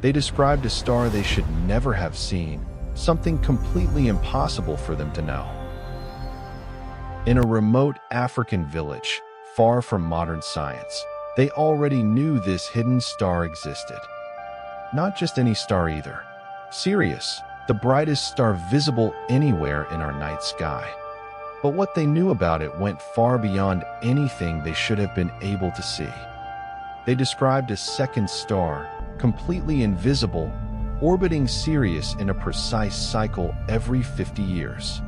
They described a star they should never have seen, something completely impossible for them to know. In a remote African village, far from modern science, they already knew this hidden star existed. Not just any star either. Sirius, the brightest star visible anywhere in our night sky. But what they knew about it went far beyond anything they should have been able to see. They described a second star, completely invisible, orbiting Sirius in a precise cycle every 50 years.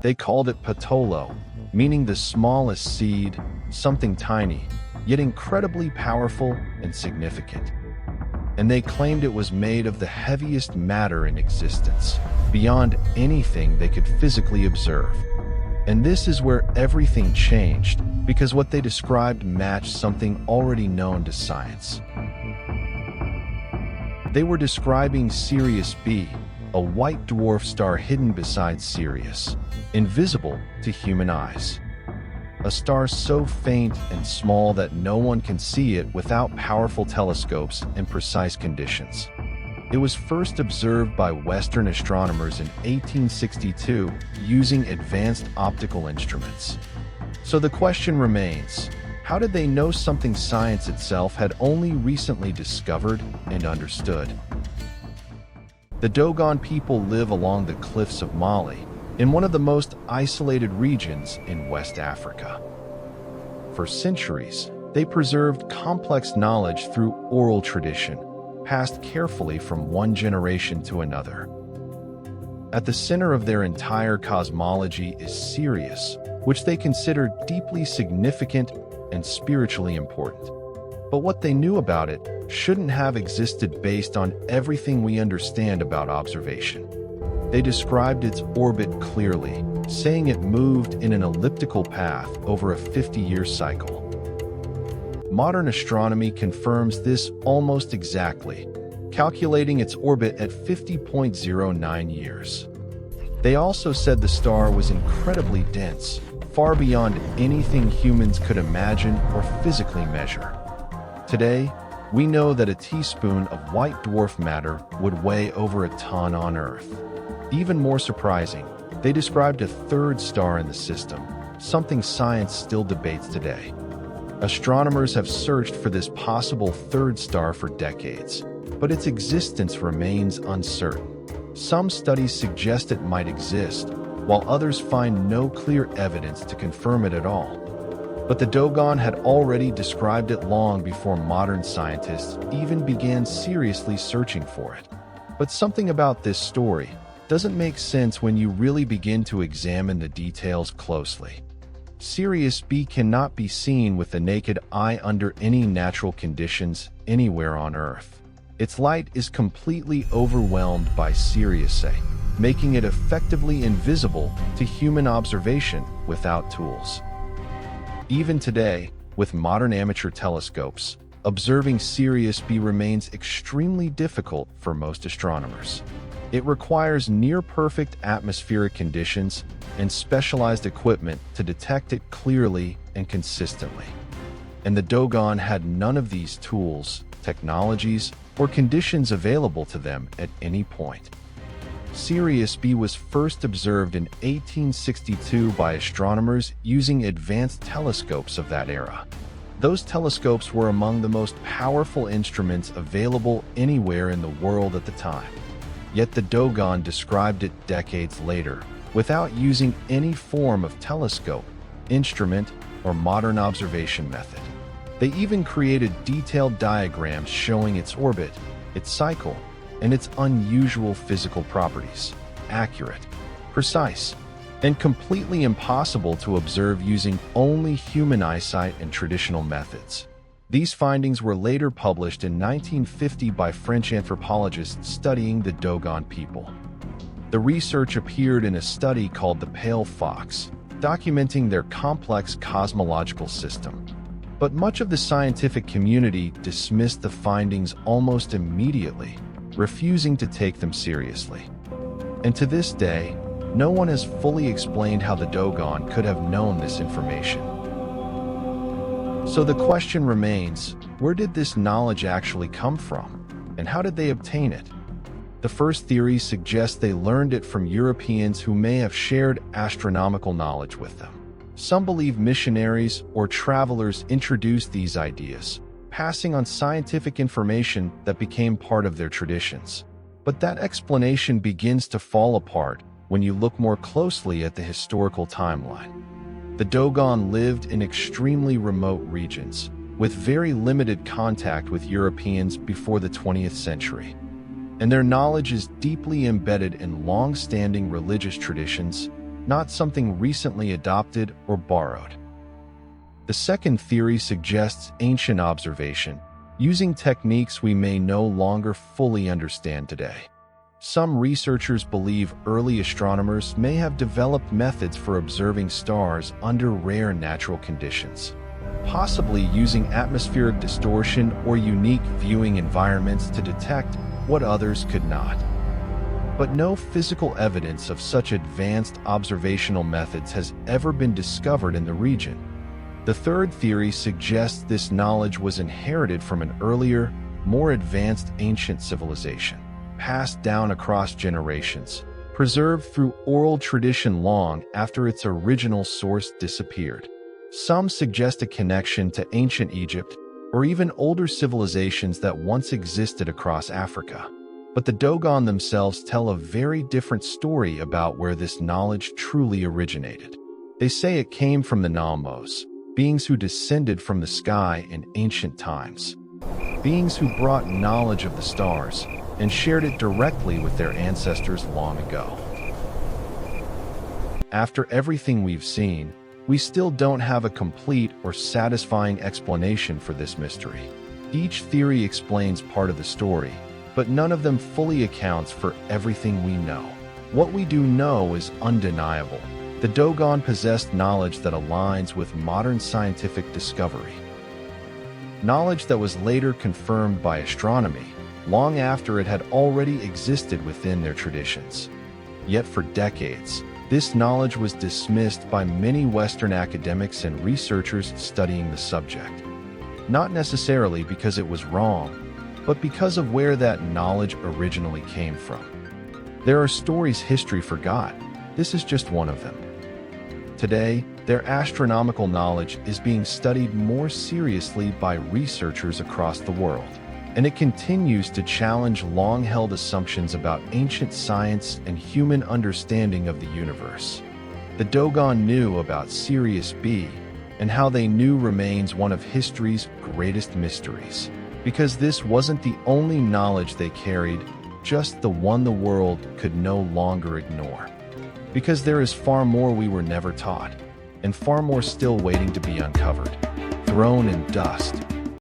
They called it Tolo, meaning the smallest seed, something tiny, yet incredibly powerful and significant. And they claimed it was made of the heaviest matter in existence, beyond anything they could physically observe. And this is where everything changed, because what they described matched something already known to science. They were describing Sirius B, a white dwarf star hidden beside Sirius, invisible to human eyes. A star so faint and small that no one can see it without powerful telescopes and precise conditions. It was first observed by Western astronomers in 1862 using advanced optical instruments. So the question remains, how did they know something science itself had only recently discovered and understood? The Dogon people live along the cliffs of Mali, in one of the most isolated regions in West Africa. For centuries, they preserved complex knowledge through oral tradition, passed carefully from one generation to another. At the center of their entire cosmology is Sirius, which they consider deeply significant and spiritually important. But what they knew about it shouldn't have existed based on everything we understand about observation. They described its orbit clearly, saying it moved in an elliptical path over a 50-year cycle. Modern astronomy confirms this almost exactly, calculating its orbit at 50.09 years. They also said the star was incredibly dense, far beyond anything humans could imagine or physically measure. Today, we know that a teaspoon of white dwarf matter would weigh over a ton on Earth. Even more surprising, they described a third star in the system, something science still debates today. Astronomers have searched for this possible third star for decades, but its existence remains uncertain. Some studies suggest it might exist, while others find no clear evidence to confirm it at all. But the Dogon had already described it long before modern scientists even began seriously searching for it. But something about this story doesn't make sense when you really begin to examine the details closely. Sirius B cannot be seen with the naked eye under any natural conditions anywhere on Earth. Its light is completely overwhelmed by Sirius A, making it effectively invisible to human observation without tools. Even today, with modern amateur telescopes, observing Sirius B remains extremely difficult for most astronomers. It requires near-perfect atmospheric conditions and specialized equipment to detect it clearly and consistently. And the Dogon had none of these tools, technologies, or conditions available to them at any point. Sirius B was first observed in 1862 by astronomers using advanced telescopes of that era. Those telescopes were among the most powerful instruments available anywhere in the world at the time. Yet the Dogon described it decades later, without using any form of telescope, instrument, or modern observation method. They even created detailed diagrams showing its orbit, its cycle, and its unusual physical properties, accurate, precise, and completely impossible to observe using only human eyesight and traditional methods. These findings were later published in 1950 by French anthropologists studying the Dogon people. The research appeared in a study called The Pale Fox, documenting their complex cosmological system. But much of the scientific community dismissed the findings almost immediately, refusing to take them seriously. And to this day, no one has fully explained how the Dogon could have known this information. So the question remains, Where did this knowledge actually come from? And how did they obtain it? The first theory suggests they learned it from Europeans who may have shared astronomical knowledge with them. Some believe missionaries or travelers introduced these ideas, passing on scientific information that became part of their traditions. But that explanation begins to fall apart when you look more closely at the historical timeline. The Dogon lived in extremely remote regions, with very limited contact with Europeans before the 20th century. And their knowledge is deeply embedded in long-standing religious traditions, not something recently adopted or borrowed. The second theory suggests ancient observation, using techniques we may no longer fully understand today. Some researchers believe early astronomers may have developed methods for observing stars under rare natural conditions, possibly using atmospheric distortion or unique viewing environments to detect what others could not. But no physical evidence of such advanced observational methods has ever been discovered in the region. The third theory suggests this knowledge was inherited from an earlier, more advanced ancient civilization, passed down across generations, preserved through oral tradition long after its original source disappeared. Some suggest a connection to ancient Egypt or even older civilizations that once existed across Africa. But the Dogon themselves tell a very different story about where this knowledge truly originated. They say it came from the Nommos, beings who descended from the sky in ancient times, beings who brought knowledge of the stars and shared it directly with their ancestors long ago. After everything we've seen, we still don't have a complete or satisfying explanation for this mystery. Each theory explains part of the story, but none of them fully accounts for everything we know. What we do know is undeniable. The Dogon possessed knowledge that aligns with modern scientific discovery. Knowledge that was later confirmed by astronomy, long after it had already existed within their traditions. Yet for decades, this knowledge was dismissed by many Western academics and researchers studying the subject. Not necessarily because it was wrong, but because of where that knowledge originally came from. There are stories history forgot. This is just one of them. Today, their astronomical knowledge is being studied more seriously by researchers across the world, and it continues to challenge long-held assumptions about ancient science and human understanding of the universe. The Dogon knew about Sirius B, and how they knew remains one of history's greatest mysteries. Because this wasn't the only knowledge they carried, just the one the world could no longer ignore. Because there is far more we were never taught, and far more still waiting to be uncovered, thrown in dust,